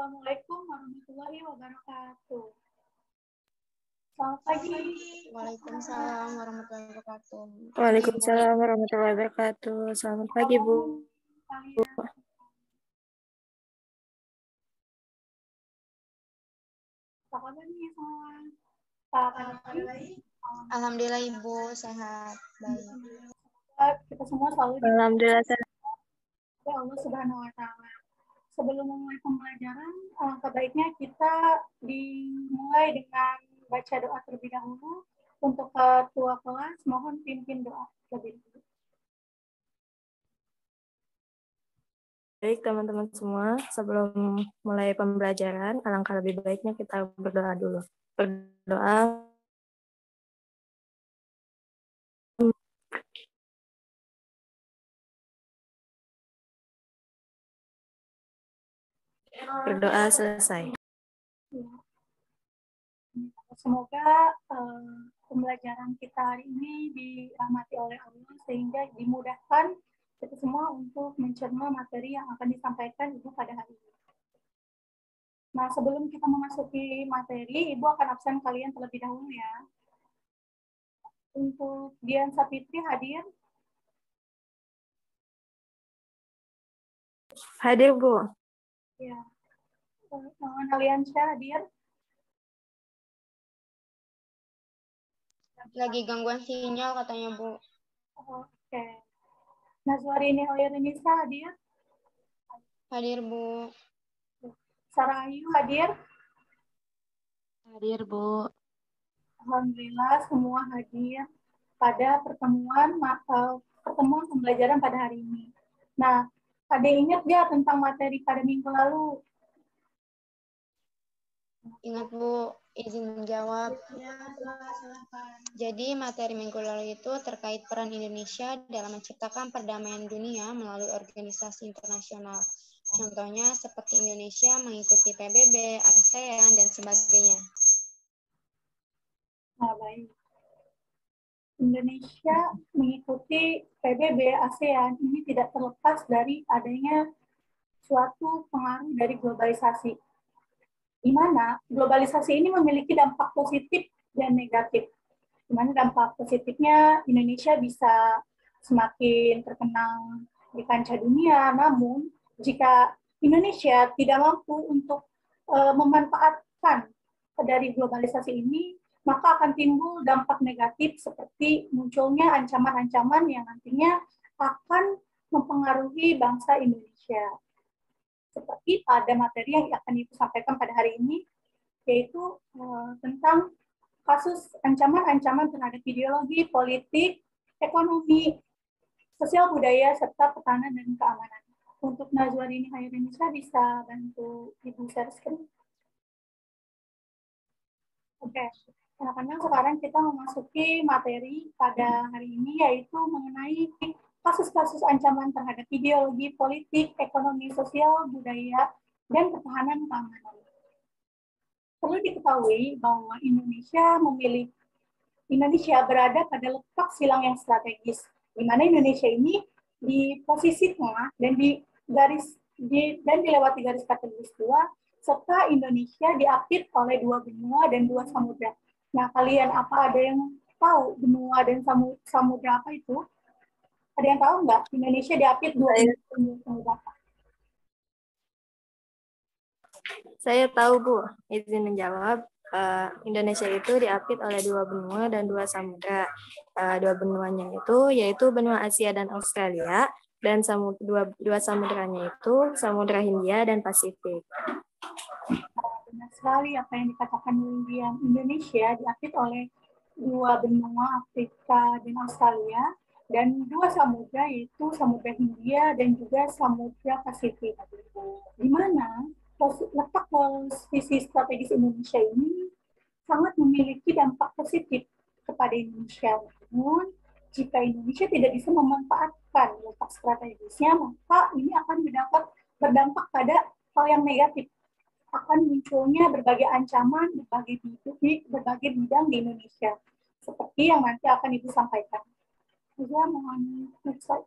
Assalamualaikum warahmatullahi wabarakatuh. Selamat pagi. Waalaikumsalam warahmatullahi wabarakatuh. Waalaikumsalam warahmatullahi wabarakatuh. Selamat pagi, Bu. Apa kabar nih semua? Pak Alhamdulillah Ibu sehat. Baik. Kita semua selalu Alhamdulillah sehat. oleh Allah Subhanahu wa taala. Sebelum memulai pembelajaran, alangkah baiknya kita dimulai dengan baca doa terlebih dahulu. Untuk ketua kelas, mohon pimpin doa terlebih dahulu. Baik, teman-teman semua, sebelum mulai pembelajaran, alangkah lebih baiknya kita berdoa dulu. Berdoa. Berdoa selesai. Semoga pembelajaran kita hari ini dirahmati oleh Allah sehingga dimudahkan kita semua untuk mencerna materi yang akan disampaikan Ibu pada hari ini. Nah, sebelum kita memasuki materi, Ibu akan absen kalian terlebih dahulu ya. Untuk Dian Sapitri hadir? Hadir, Bu. Ya. Aliansyah hadir? Lagi gangguan sinyal katanya Bu. Oke. Nazwarini Hoirinisa hadir? Hadir Bu. Sarayu hadir? Hadir, Bu. Alhamdulillah semua hadir pada pertemuan pembelajaran pada hari ini. Nah, ada ingat nggak tentang materi pada minggu lalu? Ingat Bu, izin menjawab. Jadi materi minggu lalu itu terkait peran Indonesia dalam menciptakan perdamaian dunia melalui organisasi internasional. Contohnya seperti Indonesia mengikuti PBB, ASEAN, dan sebagainya. Nah, baik. Indonesia mengikuti PBB ASEAN ini tidak terlepas dari adanya suatu pengaruh dari globalisasi, di mana globalisasi ini memiliki dampak positif dan negatif. Di mana dampak positifnya Indonesia bisa semakin terkenal di kancah dunia, namun jika Indonesia tidak mampu untuk memanfaatkan dari globalisasi ini, maka akan timbul dampak negatif seperti munculnya ancaman-ancaman yang nantinya akan mempengaruhi bangsa Indonesia. Seperti pada materi yang akan Ibu sampaikan pada hari ini, yaitu tentang kasus ancaman-ancaman terhadap ideologi, politik, ekonomi, sosial budaya, serta pertahanan dan keamanan. Untuk Nazwarini Hoirinisa bisa bantu Ibu share screen. Oke, anak-anak sekarang kita memasuki materi pada hari ini yaitu mengenai kasus-kasus ancaman terhadap ideologi, politik, ekonomi, sosial, budaya, dan pertahanan keamanan. Perlu diketahui bahwa Indonesia berada pada letak silang yang strategis, di mana Indonesia ini di posisi tengah dan dilewati garis khatulistiwa, serta Indonesia diapit oleh 2 benua dan 2 samudra. Nah, kalian ada yang tahu benua dan samudra apa itu? Ada yang tahu nggak? Indonesia diapit 2 benua dan 2 samudra. Saya tahu, Bu. Izin menjawab. Indonesia itu diapit oleh 2 benua dan 2 samudra. 2 benuanya itu yaitu benua Asia dan Australia, dan dua samudranya itu Samudra Hindia dan Pasifik. Benar sekali apa yang dikatakan William. Indonesia diapit oleh 2 benua Afrika dan Australia dan 2 samudra yaitu Samudra Hindia dan juga Samudra Pasifik. Di mana letak posisi strategis Indonesia ini sangat memiliki dampak positif kepada Indonesia. Namun, jika Indonesia tidak bisa memanfaatkan letak strategisnya, maka ini akan berdampak pada hal yang negatif. Akan munculnya berbagai ancaman, berbagai bidang di Indonesia. Seperti yang nanti akan Ibu sampaikan. Juga mohon next slide.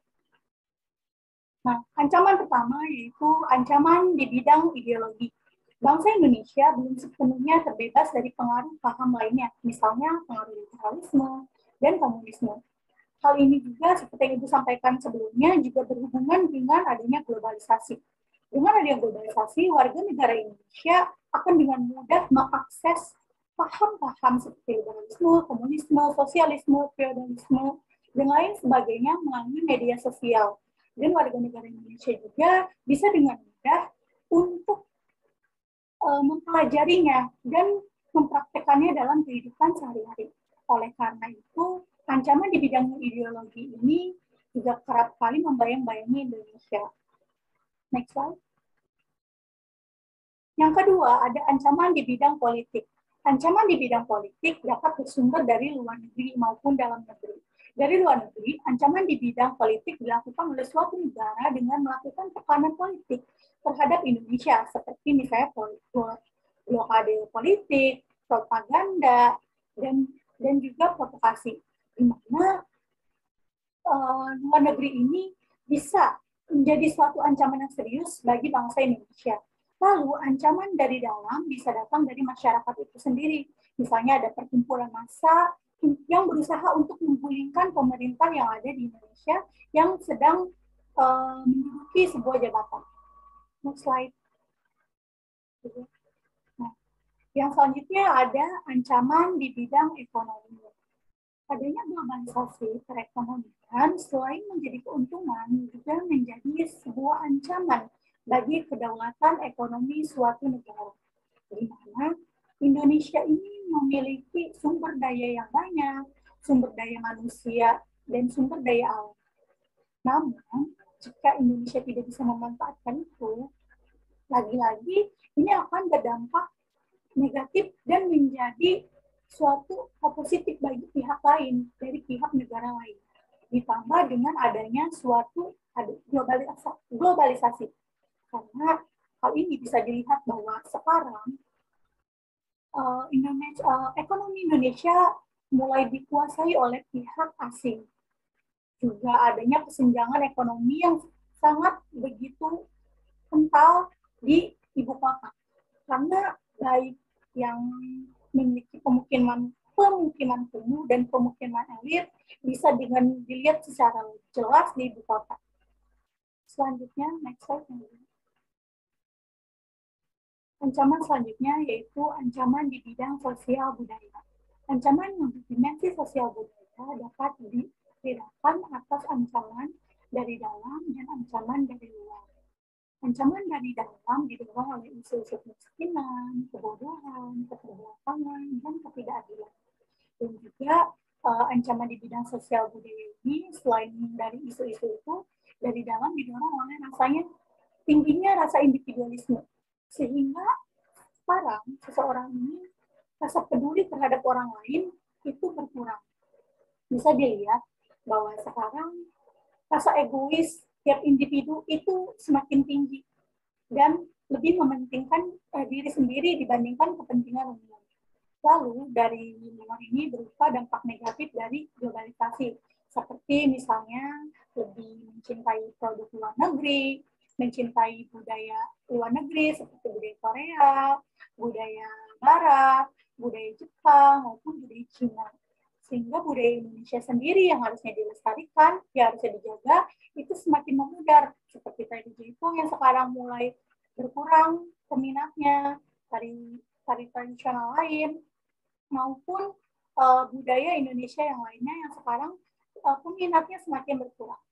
Nah, ancaman pertama yaitu ancaman di bidang ideologi. Bangsa Indonesia belum sepenuhnya terbebas dari pengaruh paham lainnya, misalnya pengaruh liberalisme dan komunisme. Hal ini juga seperti yang Ibu sampaikan sebelumnya juga berhubungan dengan adanya globalisasi. Dengan adanya globalisasi, warga negara Indonesia akan dengan mudah mengakses paham-paham seperti liberalisme, komunisme, sosialisme, feodalisme, dan lain sebagainya melalui media sosial. Dan warga negara Indonesia juga bisa dengan mudah untuk mempelajarinya dan mempraktekannya dalam kehidupan sehari-hari. Oleh karena itu, ancaman di bidang ideologi ini juga kerap kali membayang-bayangi Indonesia. Next slide. Yang kedua, ada ancaman di bidang politik. Ancaman di bidang politik dapat bersumber dari luar negeri maupun dalam negeri. Dari luar negeri, ancaman di bidang politik dilakukan oleh suatu negara dengan melakukan tekanan politik terhadap Indonesia, seperti misalnya blokade politik, propaganda, dan juga provokasi, di mana luar negeri ini bisa menjadi suatu ancaman yang serius bagi bangsa Indonesia. Lalu ancaman dari dalam bisa datang dari masyarakat itu sendiri. Misalnya ada perkumpulan massa yang berusaha untuk menggulingkan pemerintah yang ada di Indonesia yang sedang menduduki sebuah jabatan. Next slide. Nah, yang selanjutnya ada ancaman di bidang ekonomi. Adanya globalisasi perekonomian selain menjadi keuntungan juga menjadi sebuah ancaman bagi kedaulatan ekonomi suatu negara. Di mana Indonesia ini memiliki sumber daya yang banyak, sumber daya manusia, dan sumber daya alam. Namun, jika Indonesia tidak bisa memanfaatkan itu, lagi-lagi ini akan berdampak negatif dan menjadi suatu positif bagi pihak lain dari pihak negara lain. Ditambah dengan adanya suatu globalisasi. Karena hal ini bisa dilihat bahwa sekarang ekonomi Indonesia mulai dikuasai oleh pihak asing. Juga adanya kesenjangan ekonomi yang sangat begitu kental di ibu kota. Karena baik yang memiliki pemukiman kumuh dan pemukiman elit bisa dengan dilihat secara jelas di ibu kota. Selanjutnya, next slide. Ancaman selanjutnya yaitu ancaman di bidang sosial budaya. Ancaman yang berdimensi sosial budaya dapat dibedakan atas ancaman dari dalam dan ancaman dari luar. Ancaman dari dalam didorong oleh isu-isu kemiskinan, kebodohan, keterbelakangan, dan ketidakadilan. Dan juga ancaman di bidang sosial budaya ini selain dari isu-isu itu, dari dalam didorong oleh rasanya tingginya rasa individualisme. Sehingga sekarang seseorang ini rasa peduli terhadap orang lain itu berkurang. Bisa dilihat bahwa sekarang rasa egois tiap individu itu semakin tinggi dan lebih mementingkan diri sendiri dibandingkan kepentingan umum. Lalu dari luar ini berupa dampak negatif dari globalisasi, seperti misalnya lebih mencintai produk luar negeri, mencintai budaya luar negeri seperti budaya Korea, budaya Barat, budaya Jepang, maupun budaya Cina. Sehingga budaya Indonesia sendiri yang harusnya dilestarikan, yang harusnya dijaga, itu semakin memudar. Seperti tari Jepang yang sekarang mulai berkurang peminatnya, tari tradisional lain, maupun budaya Indonesia yang lainnya yang sekarang peminatnya semakin berkurang.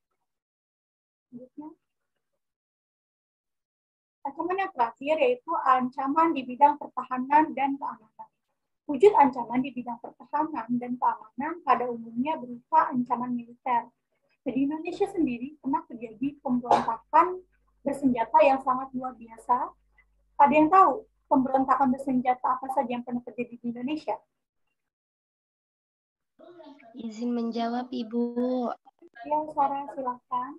Ancaman yang terakhir yaitu ancaman di bidang pertahanan dan keamanan. Wujud ancaman di bidang pertahanan dan keamanan pada umumnya berupa ancaman militer. Di Indonesia sendiri pernah terjadi pemberontakan bersenjata yang sangat luar biasa. Ada yang tahu pemberontakan bersenjata apa saja yang pernah terjadi di Indonesia? Izin menjawab, Ibu. Ya, Sarah, silakan.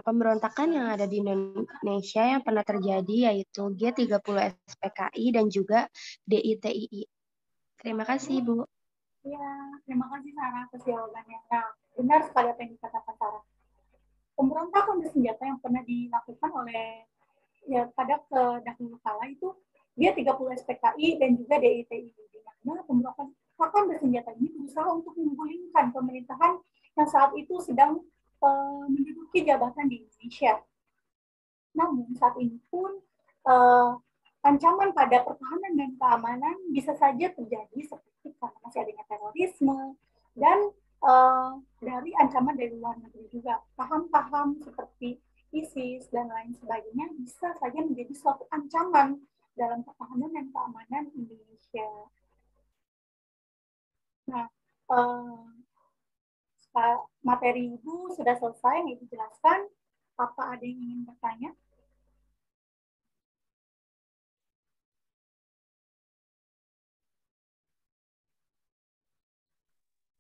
Pemberontakan yang ada di Indonesia yang pernah terjadi yaitu G30 SPKI dan juga DITII. Terima kasih, Ibu. Ya, terima kasih Sarah atas jawabannya. Nah, benar sekali apa yang dikatakan Sarah. Pemberontakan bersenjata yang pernah dilakukan oleh ya pada dahulu kala itu dia 30 SPKI dan juga DITI, di mana pemberontakan bersenjata ini berusaha untuk menggulingkan pemerintahan yang saat itu sedang menduduki jabatan di Indonesia. Namun saat ini pun ancaman pada pertahanan dan keamanan bisa saja terjadi seperti karena masih adanya terorisme dan dari ancaman dari luar negeri juga. Paham-paham seperti ISIS dan lain sebagainya bisa saja menjadi suatu ancaman dalam pertahanan dan keamanan Indonesia. Nah, materi Ibu sudah selesai yang Ibu jelaskan. Apa ada yang ingin bertanya?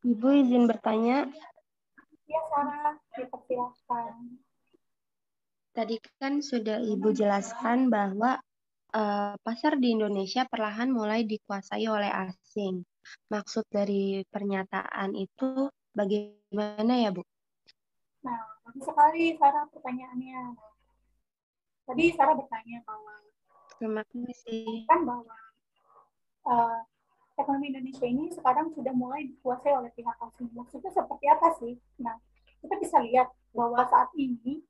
Ibu izin bertanya. Ya, Sarah, dipersilakan. Tadi kan sudah Ibu jelaskan bahwa pasar di Indonesia perlahan mulai dikuasai oleh asing. Maksud dari pernyataan itu bagaimana ya, Bu? Nah, bagus sekali Sarah pertanyaannya. Tadi Sarah bertanya bahwa Terima kasih. bahwa ekonomi Indonesia ini sekarang sudah mulai dikuasai oleh pihak asing. Maksudnya seperti apa sih? Nah, kita bisa lihat bahwa saat ini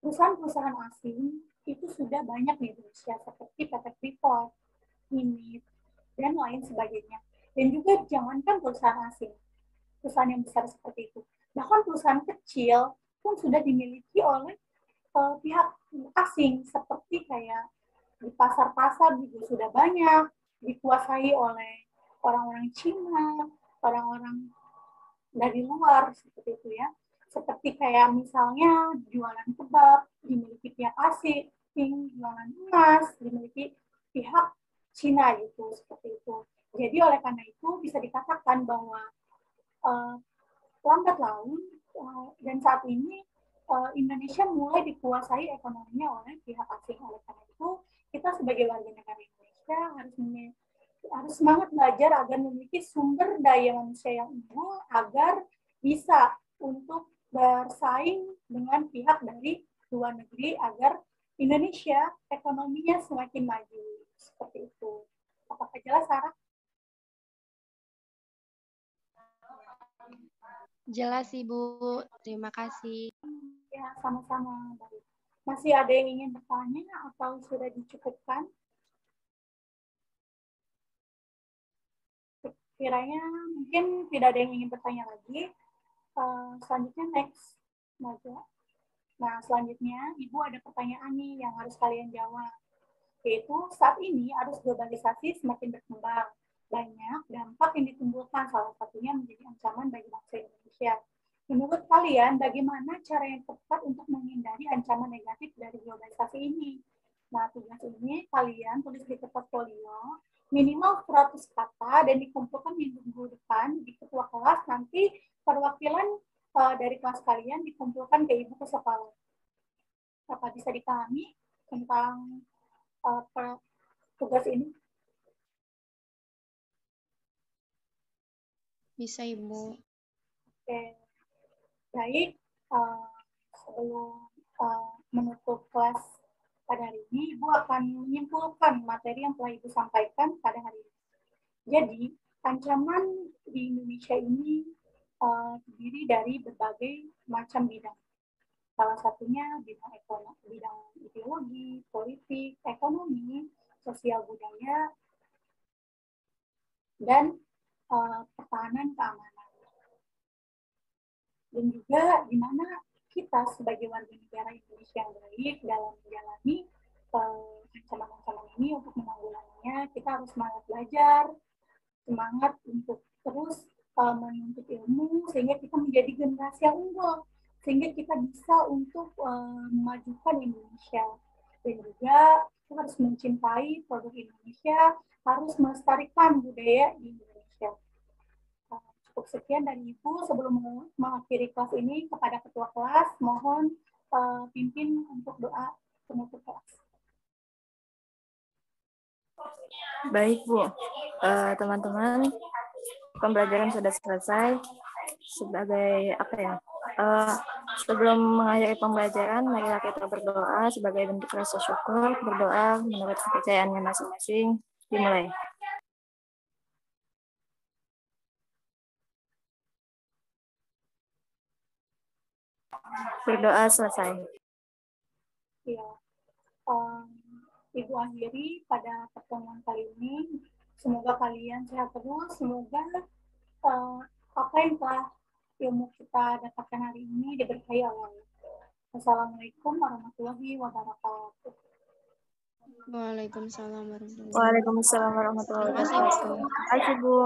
perusahaan-perusahaan asing itu sudah banyak di Indonesia seperti PT Freeport, Init, dan lain sebagainya. Dan juga jangankan perusahaan asing, perusahaan yang besar seperti itu. Bahkan perusahaan kecil pun sudah dimiliki oleh pihak asing seperti kayak di pasar-pasar juga sudah banyak dikuasai oleh orang-orang Cina, orang-orang dari luar seperti itu ya. Seperti kayak misalnya jualan kebab dimiliki pihak asing, jualan emas dimiliki pihak Cina gitu, seperti itu. Jadi oleh karena itu bisa dikatakan bahwa lambat laun dan saat ini Indonesia mulai dikuasai ekonominya oleh pihak asing. Oleh karena itu kita sebagai warga negara Indonesia harus semangat belajar agar memiliki sumber daya manusia yang unggul agar bisa untuk bersaing dengan pihak dari luar negeri agar Indonesia ekonominya semakin maju seperti itu. Apakah jelas, Sarah? Jelas, Ibu. Terima kasih. Ya, sama-sama. Masih ada yang ingin bertanya atau sudah dicukupkan? Kiranya mungkin tidak ada yang ingin bertanya lagi. Selanjutnya next, Naja. Nah, selanjutnya Ibu ada pertanyaan nih yang harus kalian jawab. Yaitu saat ini arus globalisasi semakin berkembang. Banyak dampak yang ditimbulkan, salah satunya menjadi ancaman bagi bangsa Indonesia. Menurut kalian, bagaimana cara yang tepat untuk menghindari ancaman negatif dari globalisasi ini? Nah, tugas ini kalian tulis di kertas folio, minimal 100 kata, dan dikumpulkan minggu depan di ketua kelas. Nanti perwakilan dari kelas kalian dikumpulkan ke Ibu Kepala. Apa bisa dipahami tentang tugas ini? Bisa, Ibu. Oke. Baik, sebelum menutup kelas pada hari ini, Ibu akan menyimpulkan materi yang telah Ibu sampaikan pada hari ini. Jadi, ancaman di Indonesia ini terdiri dari berbagai macam bidang. Salah satunya bidang ekonomi, bidang ideologi, politik, ekonomi, sosial budaya, dan pertahanan keamanan. Dan juga di mana kita sebagai warga negara Indonesia yang baik dalam menjalani ancaman-ancaman ini untuk menanggulanginya, kita harus semangat belajar, semangat untuk terus menuntut ilmu sehingga kita menjadi generasi yang unggul, sehingga kita bisa untuk memajukan Indonesia. Dan juga kita harus mencintai produk Indonesia, harus melestarikan budaya di Indonesia. Cukup sekian dari Ibu. Sebelum mengakhiri kelas ini, kepada ketua kelas, mohon pimpin untuk doa penutup kelas. Baik, Bu. Teman-teman, pembelajaran sudah selesai. Sebagai Sebelum mengakhiri pembelajaran, marilah kita berdoa sebagai bentuk rasa syukur. Berdoa menurut kepercayaannya masing-masing. Dimulai. Berdoa selesai. Ya, Ibu akhiri pada pertemuan kali ini. Semoga kalian sehat terus. Semoga apa yang telah ilmu kita dapatkan hari ini diberkahi Allah. Assalamualaikum warahmatullahi wabarakatuh. Waalaikumsalam warahmatullahi wabarakatuh. Waalaikumsalam warahmatullahi wabarakatuh. Terima kasih, Bu.